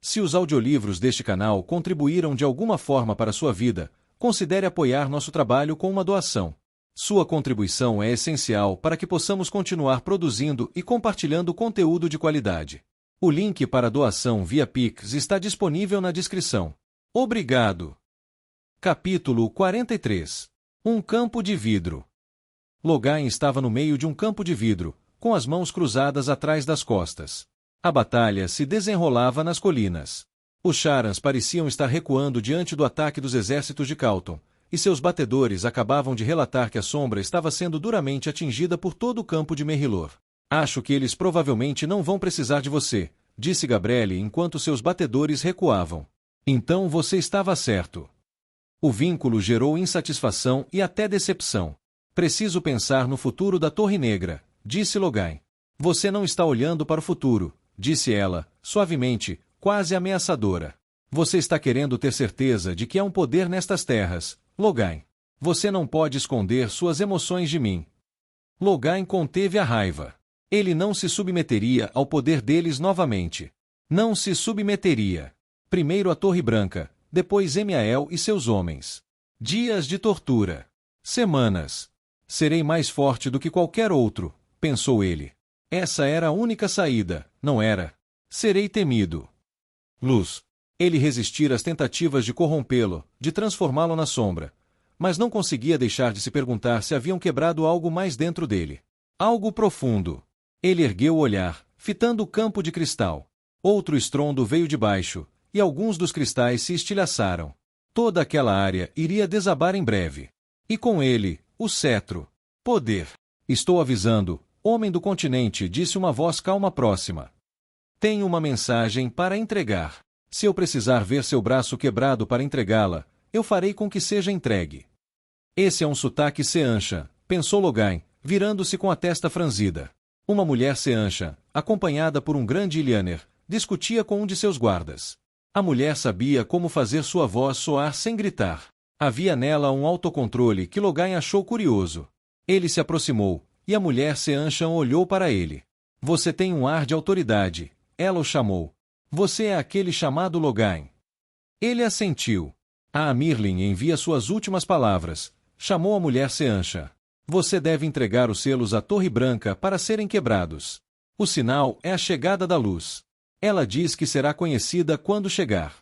Se os audiolivros deste canal contribuíram de alguma forma para a sua vida, considere apoiar nosso trabalho com uma doação. Sua contribuição é essencial para que possamos continuar produzindo e compartilhando conteúdo de qualidade. O link para a doação via Pix está disponível na descrição. Obrigado. Capítulo 43. Um campo de vidro. Logain estava no meio de um campo de vidro, com as mãos cruzadas atrás das costas. A batalha se desenrolava nas colinas. Os Charans pareciam estar recuando diante do ataque dos exércitos de Calton, e seus batedores acabavam de relatar que a sombra estava sendo duramente atingida por todo o campo de Merrilor. Acho que eles provavelmente não vão precisar de você, disse Gabriele enquanto seus batedores recuavam. Então você estava certo. O vínculo gerou insatisfação e até decepção. Preciso pensar no futuro da Torre Negra, disse Logain. Você não está olhando para o futuro, disse ela, suavemente, quase ameaçadora. Você está querendo ter certeza de que há um poder nestas terras, Logain. Você não pode esconder suas emoções de mim. Logain conteve a raiva. Ele não se submeteria ao poder deles novamente. Não se submeteria. Primeiro a Torre Branca, depois Emiael e seus homens. Dias de tortura. Semanas. Serei mais forte do que qualquer outro, pensou ele. Essa era a única saída, não era? Serei temido. Luz. Ele resistira às tentativas de corrompê-lo, de transformá-lo na sombra, mas não conseguia deixar de se perguntar se haviam quebrado algo mais dentro dele. Algo profundo. Ele ergueu o olhar, fitando o campo de cristal. Outro estrondo veio de baixo, e alguns dos cristais se estilhaçaram. Toda aquela área iria desabar em breve. E com ele, o cetro. Poder. Estou avisando, homem do continente, disse uma voz calma próxima. Tenho uma mensagem para entregar. Se eu precisar ver seu braço quebrado para entregá-la, eu farei com que seja entregue. Esse é um sotaque Seanchan, pensou Logain, virando-se com a testa franzida. Uma mulher Seanchan, acompanhada por um grande Ilianer, discutia com um de seus guardas. A mulher sabia como fazer sua voz soar sem gritar. Havia nela um autocontrole que Logain achou curioso. Ele se aproximou, e a mulher Seanchan olhou para ele. Você tem um ar de autoridade, ela o chamou. Você é aquele chamado Logain. Ele assentiu. A Amirlin envia suas últimas palavras. Chamou a mulher Seanchan. Você deve entregar os selos à Torre Branca para serem quebrados. O sinal é a chegada da luz. Ela diz que será conhecida quando chegar.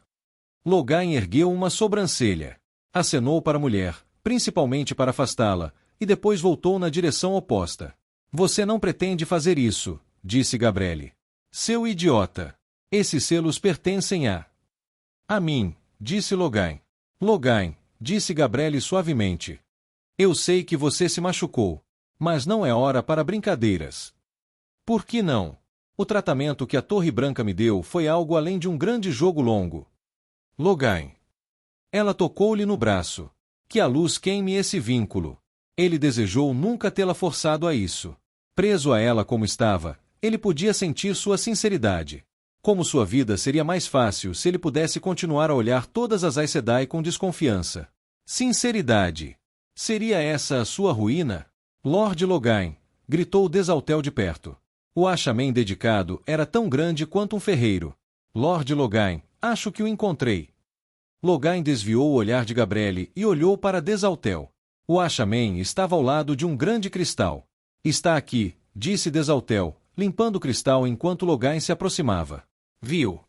Logain ergueu uma sobrancelha. Acenou para a mulher, principalmente para afastá-la, e depois voltou na direção oposta. Você não pretende fazer isso, disse Gabriele. Seu idiota. Esses selos pertencem a mim, disse Logain. Logain, disse Gabriele suavemente. Eu sei que você se machucou, mas não é hora para brincadeiras. Por que não? O tratamento que a Torre Branca me deu foi algo além de um grande jogo longo. Logain. Ela tocou-lhe no braço. Que a luz queime esse vínculo. Ele desejou nunca tê-la forçado a isso. Preso a ela como estava, ele podia sentir sua sinceridade. Como sua vida seria mais fácil se ele pudesse continuar a olhar todas as Aes Sedai com desconfiança. Sinceridade. Seria essa a sua ruína? Lord Logain, gritou Desaltel de perto. O Ashamen dedicado era tão grande quanto um ferreiro. Lord Logain, acho que o encontrei. Logain desviou o olhar de Gabriele e olhou para Desaltel. O Ashamen estava ao lado de um grande cristal. Está aqui, disse Desaltel, limpando o cristal enquanto Logain se aproximava. Viu?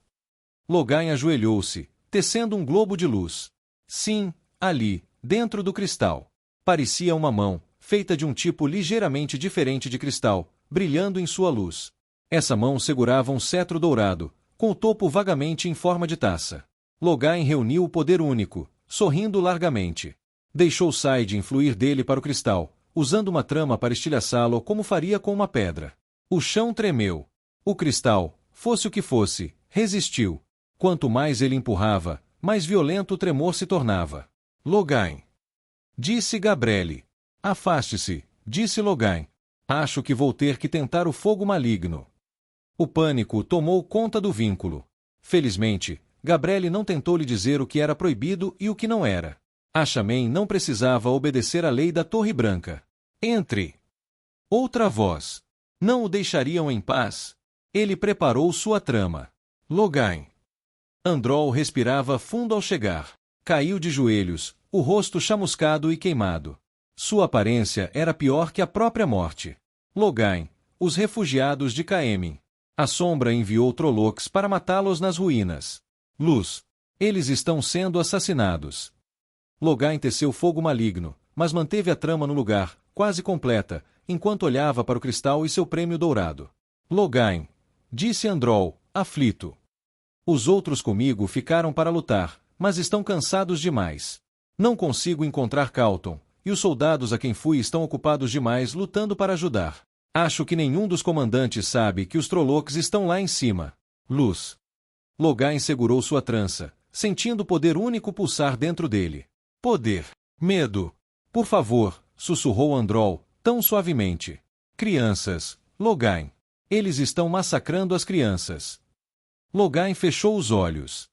Logain ajoelhou-se, tecendo um globo de luz. Sim, ali, dentro do cristal. Parecia uma mão, feita de um tipo ligeiramente diferente de cristal, brilhando em sua luz. Essa mão segurava um cetro dourado, com o topo vagamente em forma de taça. Logain reuniu o poder único, sorrindo largamente. Deixou Saidin fluir dele para o cristal, usando uma trama para estilhaçá-lo como faria com uma pedra. O chão tremeu. O cristal, fosse o que fosse, resistiu. Quanto mais ele empurrava, mais violento o tremor se tornava. Logain. Disse Gabriele. Afaste-se, disse Logain. Acho que vou ter que tentar o fogo maligno. O pânico tomou conta do vínculo. Felizmente, Gabriele não tentou lhe dizer o que era proibido e o que não era. Ashamen não precisava obedecer à lei da Torre Branca. Entre. Outra voz. Não o deixariam em paz. Ele preparou sua trama. Logain. Androl respirava fundo ao chegar. Caiu de joelhos, o rosto chamuscado e queimado. Sua aparência era pior que a própria morte. Logain, os refugiados de Caemin. A sombra enviou Trollocs para matá-los nas ruínas. Luz. Eles estão sendo assassinados. Logain teceu fogo maligno, mas manteve a trama no lugar, quase completa, enquanto olhava para o cristal e seu prêmio dourado. Logain, disse Androl, aflito. Os outros comigo ficaram para lutar, mas estão cansados demais. Não consigo encontrar Calton, e os soldados a quem fui estão ocupados demais lutando para ajudar. Acho que nenhum dos comandantes sabe que os Trollocs estão lá em cima. Luz. Logain segurou sua trança, sentindo o poder único pulsar dentro dele. Poder. Medo. Por favor, sussurrou Androl, tão suavemente. Crianças, Logain. Eles estão massacrando as crianças. Logain fechou os olhos.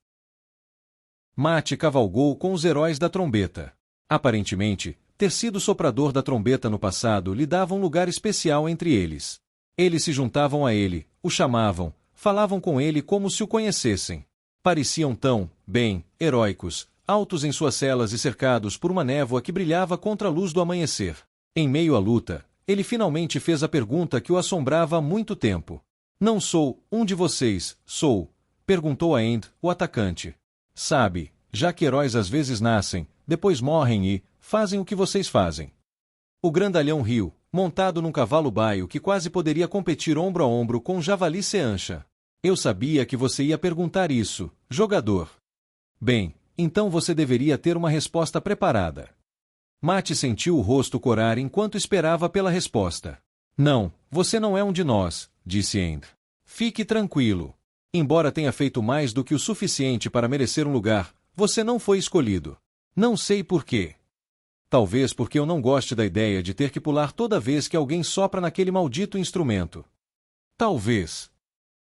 Mate cavalgou com os heróis da trombeta. Aparentemente, ter sido soprador da trombeta no passado lhe dava um lugar especial entre eles. Eles se juntavam a ele, o chamavam, falavam com ele como se o conhecessem. Pareciam tão, bem, heróicos, altos em suas celas e cercados por uma névoa que brilhava contra a luz do amanhecer. Em meio à luta, ele finalmente fez a pergunta que o assombrava há muito tempo. Não sou um de vocês, sou, perguntou Aend, o atacante. Sabe, já que heróis às vezes nascem, depois morrem e fazem o que vocês fazem. O grandalhão riu, montado num cavalo baio que quase poderia competir ombro a ombro com um javali Seancha. Eu sabia que você ia perguntar isso, jogador. Bem, então você deveria ter uma resposta preparada. Mate sentiu o rosto corar enquanto esperava pela resposta. Não, você não é um de nós, disse Aend. Fique tranquilo. Embora tenha feito mais do que o suficiente para merecer um lugar, você não foi escolhido. Não sei por quê. Talvez porque eu não goste da ideia de ter que pular toda vez que alguém sopra naquele maldito instrumento. Talvez.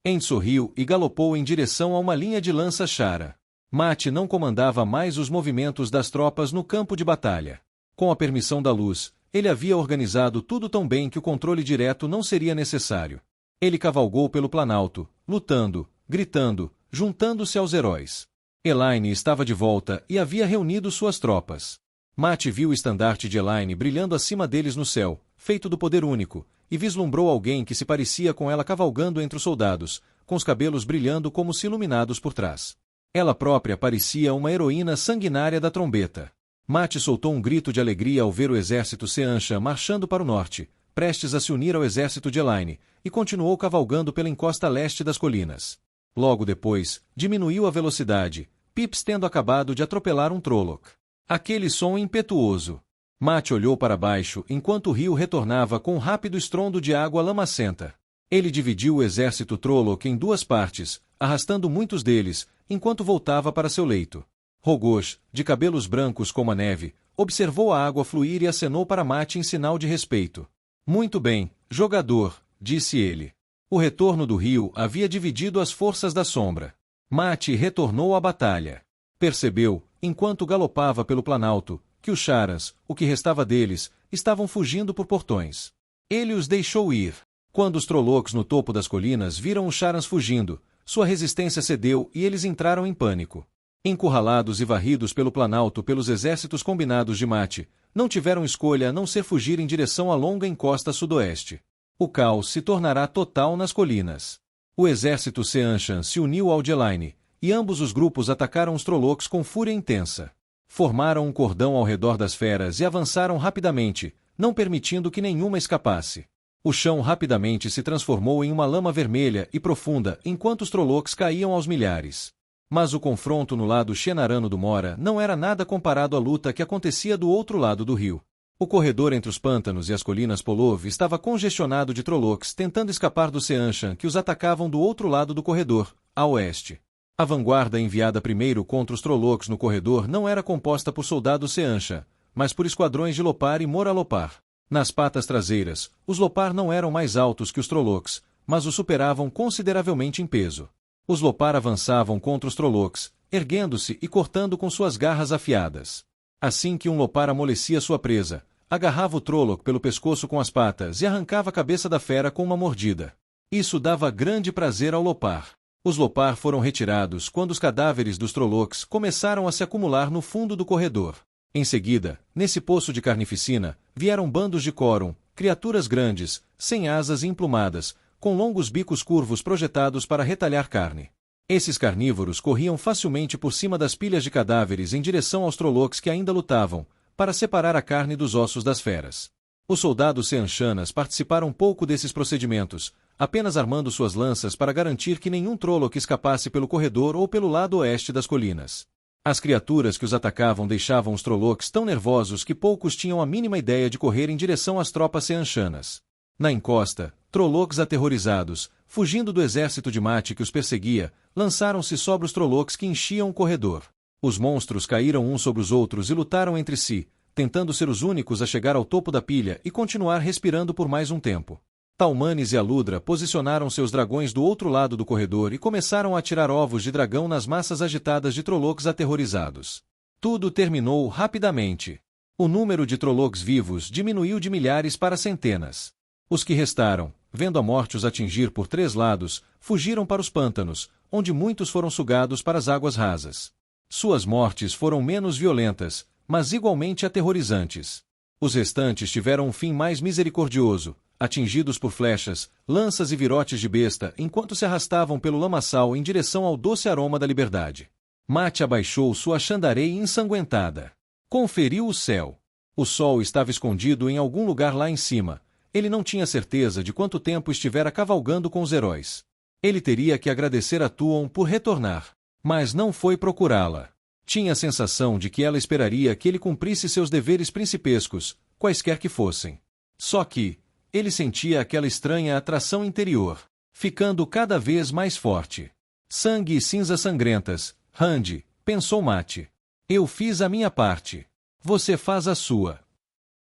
Aend sorriu e galopou em direção a uma linha de lança Shara. Mate não comandava mais os movimentos das tropas no campo de batalha. Com a permissão da luz, ele havia organizado tudo tão bem que o controle direto não seria necessário. Ele cavalgou pelo planalto, lutando, gritando, juntando-se aos heróis. Elaine estava de volta e havia reunido suas tropas. Mate viu o estandarte de Elaine brilhando acima deles no céu, feito do poder único, e vislumbrou alguém que se parecia com ela cavalgando entre os soldados, com os cabelos brilhando como se iluminados por trás. Ela própria parecia uma heroína sanguinária da trombeta. Mate soltou um grito de alegria ao ver o exército Seancha marchando para o norte, prestes a se unir ao exército de Elaine, e continuou cavalgando pela encosta leste das colinas. Logo depois, diminuiu a velocidade, Pips tendo acabado de atropelar um Trolloc. Aquele som impetuoso. Mate olhou para baixo enquanto o rio retornava com um rápido estrondo de água lamacenta. Ele dividiu o exército Trolloc em duas partes, arrastando muitos deles, enquanto voltava para seu leito. Rogosh, de cabelos brancos como a neve, observou a água fluir e acenou para Mate em sinal de respeito. Muito bem, jogador, disse ele. O retorno do rio havia dividido as forças da sombra. Mate retornou à batalha. Percebeu, enquanto galopava pelo planalto, que os Charas, o que restava deles, estavam fugindo por portões. Ele os deixou ir. Quando os Trollocs no topo das colinas viram os Charans fugindo, sua resistência cedeu e eles entraram em pânico. Encurralados e varridos pelo planalto pelos exércitos combinados de Mate, não tiveram escolha a não ser fugir em direção à longa encosta sudoeste. O caos se tornará total nas colinas. O exército Seanchan se uniu ao de Elaine, e ambos os grupos atacaram os Trollocs com fúria intensa. Formaram um cordão ao redor das feras e avançaram rapidamente, não permitindo que nenhuma escapasse. O chão rapidamente se transformou em uma lama vermelha e profunda enquanto os Trollocs caíam aos milhares. Mas o confronto no lado Shenarano do Mora não era nada comparado à luta que acontecia do outro lado do rio. O corredor entre os pântanos e as colinas Polov estava congestionado de Trollocs tentando escapar do Seanchan que os atacavam do outro lado do corredor, a oeste. A vanguarda enviada primeiro contra os Trollocs no corredor não era composta por soldados Seanchan, mas por esquadrões de Lopar e Moralopar. Nas patas traseiras, os Lopar não eram mais altos que os Trollocs, mas os superavam consideravelmente em peso. Os Lopar avançavam contra os Trollocs, erguendo-se e cortando com suas garras afiadas. Assim que um Lopar amolecia sua presa, agarrava o Trolloc pelo pescoço com as patas e arrancava a cabeça da fera com uma mordida. Isso dava grande prazer ao Lopar. Os Lopar foram retirados quando os cadáveres dos Trollocs começaram a se acumular no fundo do corredor. Em seguida, nesse poço de carnificina, vieram bandos de Corum, criaturas grandes, sem asas e emplumadas, com longos bicos curvos projetados para retalhar carne. Esses carnívoros corriam facilmente por cima das pilhas de cadáveres em direção aos Trollocs que ainda lutavam, para separar a carne dos ossos das feras. Os soldados Seanshanas participaram pouco desses procedimentos, apenas armando suas lanças para garantir que nenhum Trolloc escapasse pelo corredor ou pelo lado oeste das colinas. As criaturas que os atacavam deixavam os Trollocs tão nervosos que poucos tinham a mínima ideia de correr em direção às tropas Seanshanas. Na encosta, Trollocs aterrorizados, fugindo do exército de Mati que os perseguia, lançaram-se sobre os Trollocs que enchiam o corredor. Os monstros caíram uns sobre os outros e lutaram entre si, tentando ser os únicos a chegar ao topo da pilha e continuar respirando por mais um tempo. Talmanes e Aludra posicionaram seus dragões do outro lado do corredor e começaram a atirar ovos de dragão nas massas agitadas de Trollocs aterrorizados. Tudo terminou rapidamente. O número de Trollocs vivos diminuiu de milhares para centenas. Os que restaram, vendo a morte os atingir por 3 lados, fugiram para os pântanos, onde muitos foram sugados para as águas rasas. Suas mortes foram menos violentas, mas igualmente aterrorizantes. Os restantes tiveram um fim mais misericordioso, atingidos por flechas, lanças e virotes de besta enquanto se arrastavam pelo lamaçal em direção ao doce aroma da liberdade. Mati abaixou sua chandareia ensanguentada. Conferiu o céu. O sol estava escondido em algum lugar lá em cima. Ele não tinha certeza de quanto tempo estivera cavalgando com os heróis. Ele teria que agradecer a Tuon por retornar. Mas não foi procurá-la. Tinha a sensação de que ela esperaria que ele cumprisse seus deveres principescos, quaisquer que fossem. Só que ele sentia aquela estranha atração interior, ficando cada vez mais forte. Sangue e cinzas sangrentas, Rand, pensou Mati. Eu fiz a minha parte. Você faz a sua.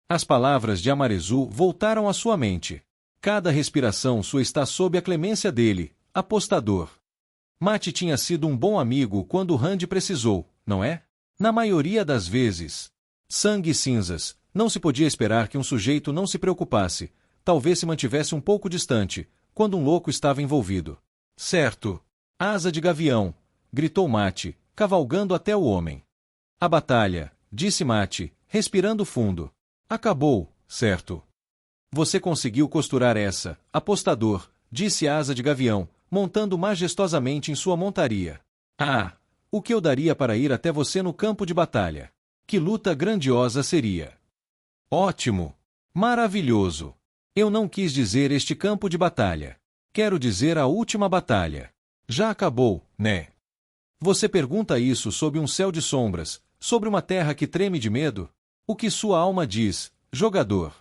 As palavras de Amarezu voltaram à sua mente. Cada respiração sua está sob a clemência dele, apostador. Mati tinha sido um bom amigo quando Rand precisou, não é? Na maioria das vezes. Sangue e cinzas, não se podia esperar que um sujeito não se preocupasse, talvez se mantivesse um pouco distante, quando um louco estava envolvido. Certo. Asa de gavião, gritou Mati, cavalgando até o homem. A batalha, disse Mati, respirando fundo. Acabou, certo. Você conseguiu costurar essa, apostador, disse Asa de gavião, montando majestosamente em sua montaria. Ah! O que eu daria para ir até você no campo de batalha? Que luta grandiosa seria! Ótimo! Maravilhoso! Eu não quis dizer este campo de batalha. Quero dizer a última batalha. Já acabou, né? Você pergunta isso sob um céu de sombras, sobre uma terra que treme de medo? O que sua alma diz, jogador?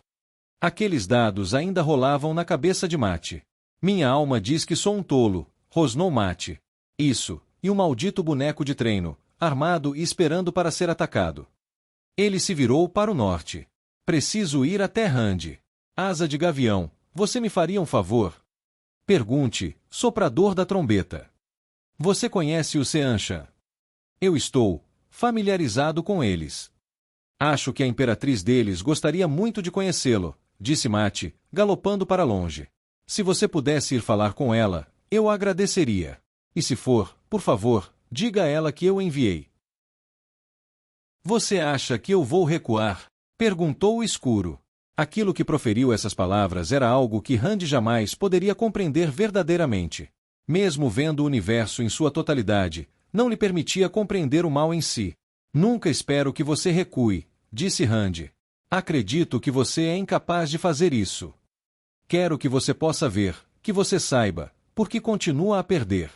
Aqueles dados ainda rolavam na cabeça de Mati. Minha alma diz que sou um tolo, rosnou Mati. Isso, e um maldito boneco de treino, armado e esperando para ser atacado. Ele se virou para o norte. Preciso ir até Rand. Asa de gavião, você me faria um favor? Pergunte, soprador da trombeta. Você conhece o Seanshan? Eu estou familiarizado com eles. Acho que a imperatriz deles gostaria muito de conhecê-lo, disse Mati, galopando para longe. Se você pudesse ir falar com ela, eu agradeceria. E se for, por favor, diga a ela que eu enviei. Você acha que eu vou recuar? Perguntou o escuro. Aquilo que proferiu essas palavras era algo que Rand jamais poderia compreender verdadeiramente. Mesmo vendo o universo em sua totalidade, não lhe permitia compreender o mal em si. Nunca espero que você recue, disse Rand. Acredito que você é incapaz de fazer isso. Quero que você possa ver, que você saiba, porque continua a perder.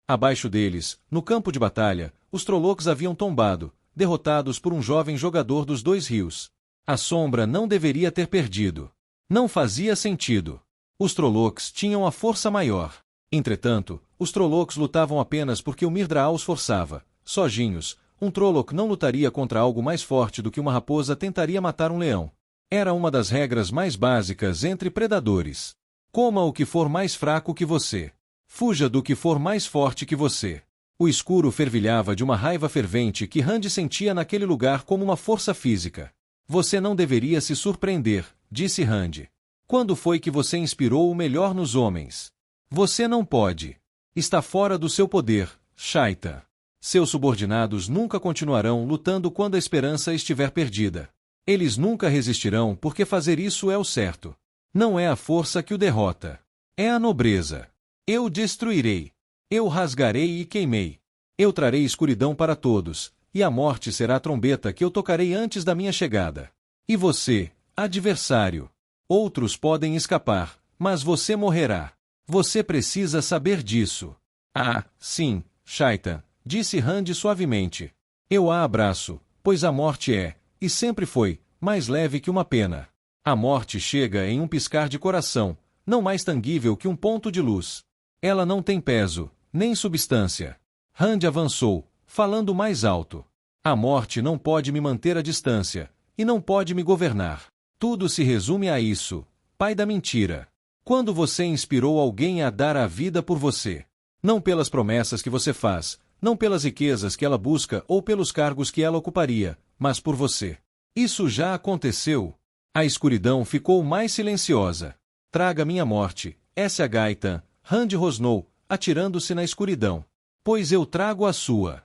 Abaixo deles, no campo de batalha, os Trollocs haviam tombado, derrotados por um jovem jogador dos 2 rios. A sombra não deveria ter perdido. Não fazia sentido. Os Trollocs tinham a força maior. Entretanto, os Trollocs lutavam apenas porque o Mirdraal os forçava. Sozinhos, um Trolloc não lutaria contra algo mais forte do que uma raposa tentaria matar um leão. Era uma das regras mais básicas entre predadores. Coma o que for mais fraco que você. Fuja do que for mais forte que você. O escuro fervilhava de uma raiva fervente que Rand sentia naquele lugar como uma força física. Você não deveria se surpreender, disse Rand. Quando foi que você inspirou o melhor nos homens? Você não pode. Está fora do seu poder, Shaita. Seus subordinados nunca continuarão lutando quando a esperança estiver perdida. Eles nunca resistirão porque fazer isso é o certo. Não é a força que o derrota. É a nobreza. Eu destruirei. Eu rasgarei e queimei. Eu trarei escuridão para todos, e a morte será a trombeta que eu tocarei antes da minha chegada. E você, adversário? Outros podem escapar, mas você morrerá. Você precisa saber disso. Ah, sim, Shaitan, disse Rand suavemente. Eu a abraço, pois a morte é, e sempre foi, mais leve que uma pena. A morte chega em um piscar de coração, não mais tangível que um ponto de luz. Ela não tem peso, nem substância. Rand avançou, falando mais alto. A morte não pode me manter à distância, e não pode me governar. Tudo se resume a isso, pai da mentira. Quando você inspirou alguém a dar a vida por você. Não pelas promessas que você faz, não pelas riquezas que ela busca ou pelos cargos que ela ocuparia, mas por você. Isso já aconteceu. A escuridão ficou mais silenciosa. Traga minha morte, essa é a Gaitan, Rand rosnou, atirando-se na escuridão. Pois eu trago a sua.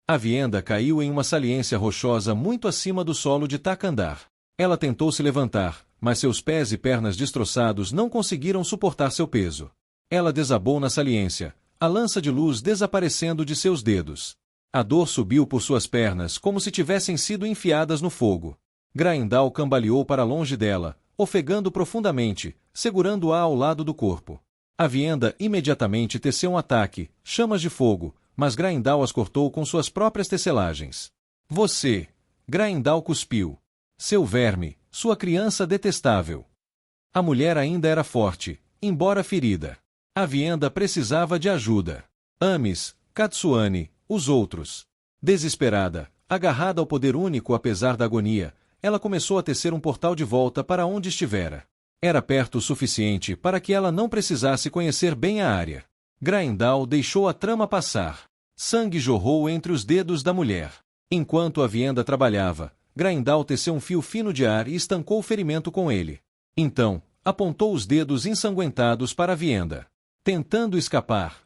A vienda caiu em uma saliência rochosa muito acima do solo de Takandar. Ela tentou se levantar, mas seus pés e pernas destroçados não conseguiram suportar seu peso. Ela desabou na saliência, a lança de luz desaparecendo de seus dedos. A dor subiu por suas pernas como se tivessem sido enfiadas no fogo. Graendal cambaleou para longe dela, ofegando profundamente, segurando-a ao lado do corpo. A vienda imediatamente teceu um ataque, chamas de fogo, mas Graendal as cortou com suas próprias tecelagens. Você! Graendal cuspiu. Seu verme, sua criança detestável. A mulher ainda era forte, embora ferida. A vienda precisava de ajuda. Amis, Katsuane, os outros. Desesperada, agarrada ao poder único apesar da agonia, ela começou a tecer um portal de volta para onde estivera. Era perto o suficiente para que ela não precisasse conhecer bem a área. Graendal deixou a trama passar. Sangue jorrou entre os dedos da mulher. Enquanto a vienda trabalhava, Graendal teceu um fio fino de ar e estancou o ferimento com ele. Então, apontou os dedos ensanguentados para a vienda. Tentando escapar.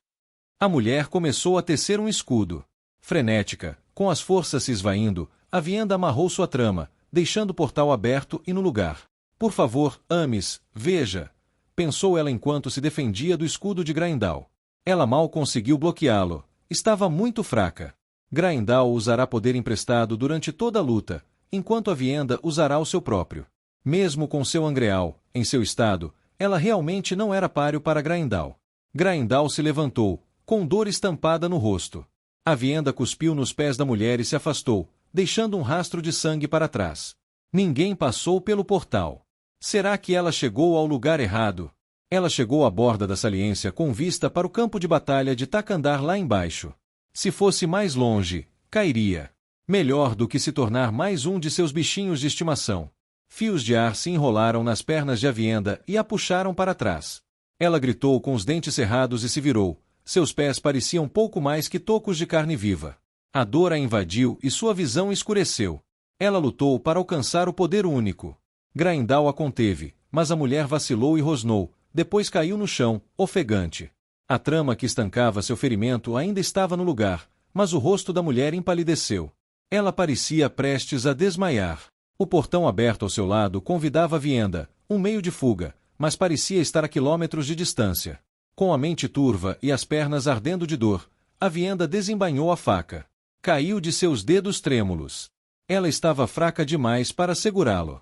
A mulher começou a tecer um escudo. Frenética, com as forças se esvaindo, a vienda amarrou sua trama, deixando o portal aberto e no lugar. Por favor, Amis, veja, pensou ela enquanto se defendia do escudo de Graendal. Ela mal conseguiu bloqueá-lo. Estava muito fraca. Graendal usará poder emprestado durante toda a luta, enquanto a vienda usará o seu próprio. Mesmo com seu angreal, em seu estado, ela realmente não era páreo para Graendal. Graendal se levantou, com dor estampada no rosto. A vienda cuspiu nos pés da mulher e se afastou, deixando um rastro de sangue para trás. Ninguém passou pelo portal. Será que ela chegou ao lugar errado? Ela chegou à borda da saliência com vista para o campo de batalha de Takandar lá embaixo. Se fosse mais longe, cairia. Melhor do que se tornar mais um de seus bichinhos de estimação. Fios de ar se enrolaram nas pernas de Avienda e a puxaram para trás. Ela gritou com os dentes cerrados e se virou. Seus pés pareciam pouco mais que tocos de carne viva. A dor a invadiu e sua visão escureceu. Ela lutou para alcançar o poder único. Graendal a conteve, mas a mulher vacilou e rosnou, depois caiu no chão, ofegante. A trama que estancava seu ferimento ainda estava no lugar, mas o rosto da mulher empalideceu. Ela parecia prestes a desmaiar. O portão aberto ao seu lado convidava a vienda, um meio de fuga, mas parecia estar a quilômetros de distância. Com a mente turva e as pernas ardendo de dor, a vienda desembainhou a faca. Caiu de seus dedos trêmulos. Ela estava fraca demais para segurá-lo.